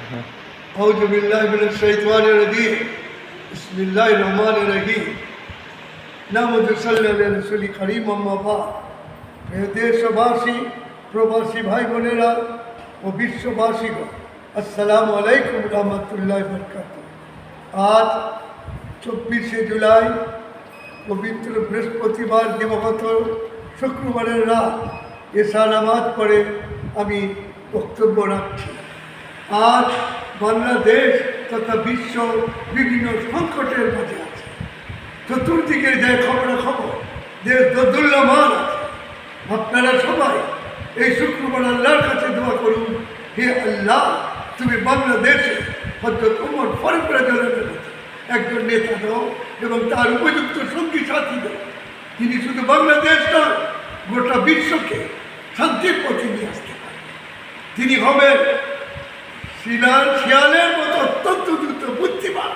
औज़ु बिल्लाहि मिनश शैतानिर रजीम बिस्मिल्लाहिर रहमानिर रहीम नामुद सल्लल्लाहु अलैहि रसूल करीम अम्मा बाद प्रिय देशवासी प्रवासी भाई बोनेरा ও বিশ্ববাসীগণ আসসালামু আলাইকুম রহমতুল্লাহি ওয়া বারাকাতুহু। আজ 24শে জুলাই পবিত্র বৃহস্পতিবার দিবগত শুক্রবারের রাত এশা নামাজ পড়ে আমি বক্তব্য রাখছি। আজ বাংলাদেশ তথা বিশ্ব বিভিন্ন সংকটের মাঝে আছে। চতুর্দিকে যে খবরাখবর দেশ দোদুল্যমান আছে। আপনারা সবাই এই শুক্রবার আল্লাহর কাছে দোয়া করুন, হে আল্লাহ তুমি বাংলাদেশে হযরত ওমর ফারুক রাদিয়াল্লাহু আনহু একজন নেতা দাও এবং তার উপযুক্ত সঙ্গী সাথী দাও, তিনি শুধু বাংলাদেশ নয় গোটা বিশ্বকে শান্তির পথে নিয়ে আসতে পারেন। তিনি হবেন শিয়ালের মতো অত্যন্ত দ্রুত বুদ্ধিমান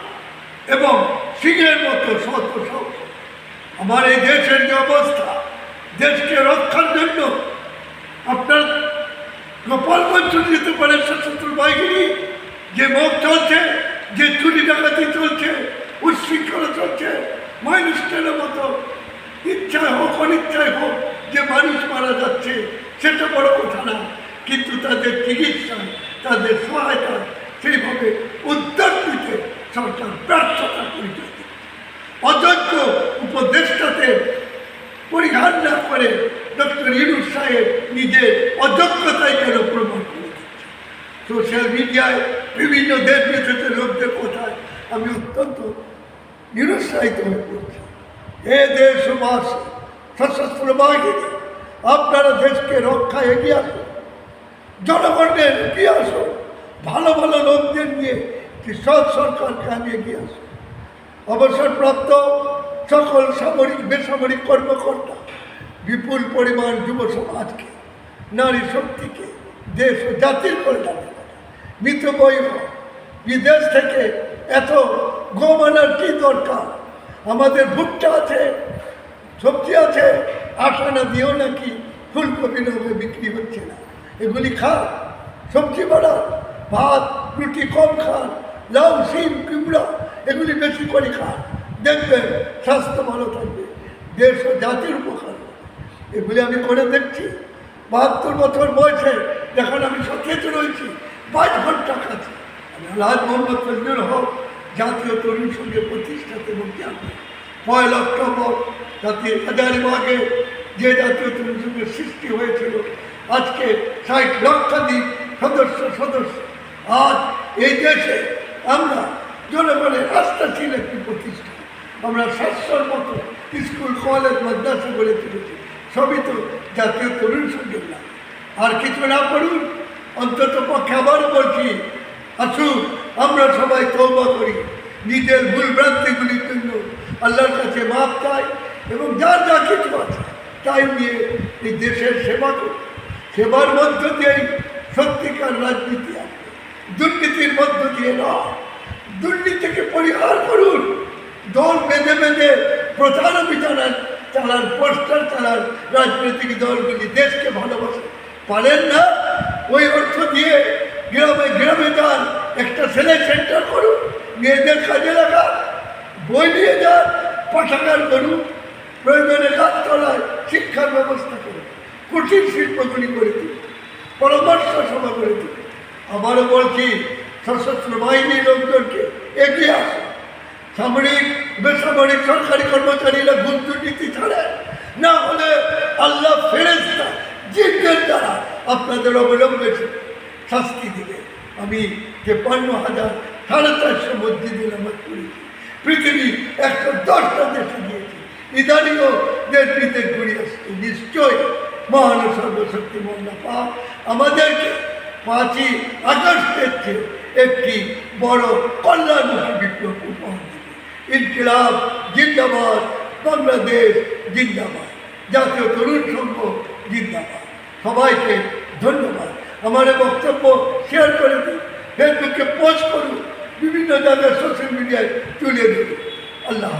এবং সিংহের মতো সৎ সাহস। আমার এই দেশের যে অবস্থা, দেশকে রক্ষার জন্য আপনার গোপালগঞ্জ চলে যেতে পারে সশস্ত্র বাহিনী, যে মব চলছে, যে চুরি ডাকাতি চলছে, উচ্ছৃঙ্খলা চলছে, মানুষের মতো ইচ্ছায় হোক অনিচ্ছায় হোক যে মানুষ মারা যাচ্ছে, সেটা বড় কথা না, কিন্তু তাদের চিকিৎসায় তাদের সহায়তা সেইভাবে উদ্যোগ নিতে সরকার ব্যর্থতা পরিচয় দিচ্ছে। অযোগ্য উপদেষ্টাতে পরিহার না করে ডক্টর ইউনূস সাহেব নিজের অযোগ্যতায় কেন প্রমাণ করে দিচ্ছে। সোশ্যাল মিডিয়ায় বিভিন্ন দেশ বিদেশের লোকদের কথায় আমি অত্যন্ত নিরুৎসাহিত হয়ে পড়ছি। এ দেশবাসী সশস্ত্র বাহিনী, আপনারা দেশকে রক্ষায় এগিয়ে আসুন, জনগণের এগিয়ে আসুন, ভালো ভালো লোকদের নিয়ে একটি সৎ সরকারকে আমি এগিয়ে আসুন। অবসরপ্রাপ্ত সকল সামরিক বেসামরিক কর্মকর্তা, বিপুল পরিমাণ যুব সমাজকে, নারী শক্তিকে, দেশ ও জাতির কল্যাণে মৃত বই বিদেশ থেকে এত গম আনার কি দরকার? আমাদের ভুট্টা আছে, সবজি আছে, আটানা দিয়েও নাকি ফুলকপি নবে বিক্রি হচ্ছে না। এগুলি খান, সবজি বাড়ান, ভাত রুটি কম খান, লাউ শিম কুমড়া এগুলি বেশি করে খান, দেখবেন স্বাস্থ্য ভালো থাকবে, দেশ ও জাতির উপকার। এগুলি আমি করে দেখছি। 72 বছর বয়সে যখন আমি সচেত রয়েছি, 5 ঘন্টা কাছে আমি আলহাজ মোহাম্মদ ফজলুল হক জাতীয় তরুণ সংঘের প্রতিষ্ঠাতা এবং জানি 1 অক্টোবর জাতীয় হাজারীবাগে যে জাতীয় তরুণ সংঘের সৃষ্টি হয়েছিল, আজকে 60 লক্ষাধিক সদস্য। আজ এই দেশে আমরা জনগণের আস্থাশীল একটি প্রতিষ্ঠান, আমরা 700-র মতো স্কুল কলেজ মাদ্রাসা গড়ে তুলেছি। সবই তো জাতীয় তরুণ সংঘের নাম। আর কিছু না করুন, অন্তত পক্ষে আবারও বলছি, আসুন আমরা সবাই তওবা করি, নিজের ভুল ভ্রান্তিগুলির জন্য আল্লাহর কাছে মাপ চাই এবং যার যা কিছু আছে তাই নিয়ে এই দেশের সেবা করি। সেবার মধ্য দিয়েই সত্যিকার রাজনীতি আসবে, দুর্নীতির মধ্য দিয়ে নয়। দুর্নীতিকে পরিহার করুন, দল বেঁধে বেঁধে প্রচার অভিযান চালান, পোস্টার চালান, রাজনৈতিক দলগুলি দেশকে ভালোবাসে পারেন না। ওই অর্থ দিয়ে গ্রামে গ্রামে যান, একটা সেলাই সেন্টার করুন, মেয়েদের কাজে লাগান, বই নিয়ে যান, পাঠাগার করুন, প্রয়োজনে গাছতলায় শিক্ষার ব্যবস্থা করুন, কুটির শিল্পগুলি করে দিন, পরামর্শ সভা করে দিন। আবারও বলছি, সশস্ত্র বাহিনীর লোকজনকে এগিয়ে আসুন। সামরিক বেসামরিক সরকারি কর্মচারীরা ঘুষ দুর্নীতি ছাড়েন, না হলে আল্লাহ ফেরেশতা জিনদের দ্বারা আপনাদের অবলম্বনে শাস্তি দিবে। আমি 53,450 মসজিদে নামাজ পড়েছি, পৃথিবী 110টা দেশে গিয়েছি, ইদানিও দেশ বিদেশ ঘুরে আসছি। নিশ্চয় মহান সর্বশক্তিমান আল্লাহ আমাদেরকে 5ই আগস্টের চেয়ে একটি বড় কল্যাণমুখী বিপ্লব উপহার দেবে। ইনকিলাব জিন্দাবাদ, বাংলাদেশ জিন্দাবাদ, জাতীয় তরুণ সংঘ জিন্দাবাদ। সবাইকে ধন্যবাদ। আমার বক্তব্য শেয়ার করে দিন, ফেসবুকে পোস্ট করুন, বিভিন্ন জায়গায় সোশ্যাল মিডিয়ায় তুলে দিন। আল্লাহ।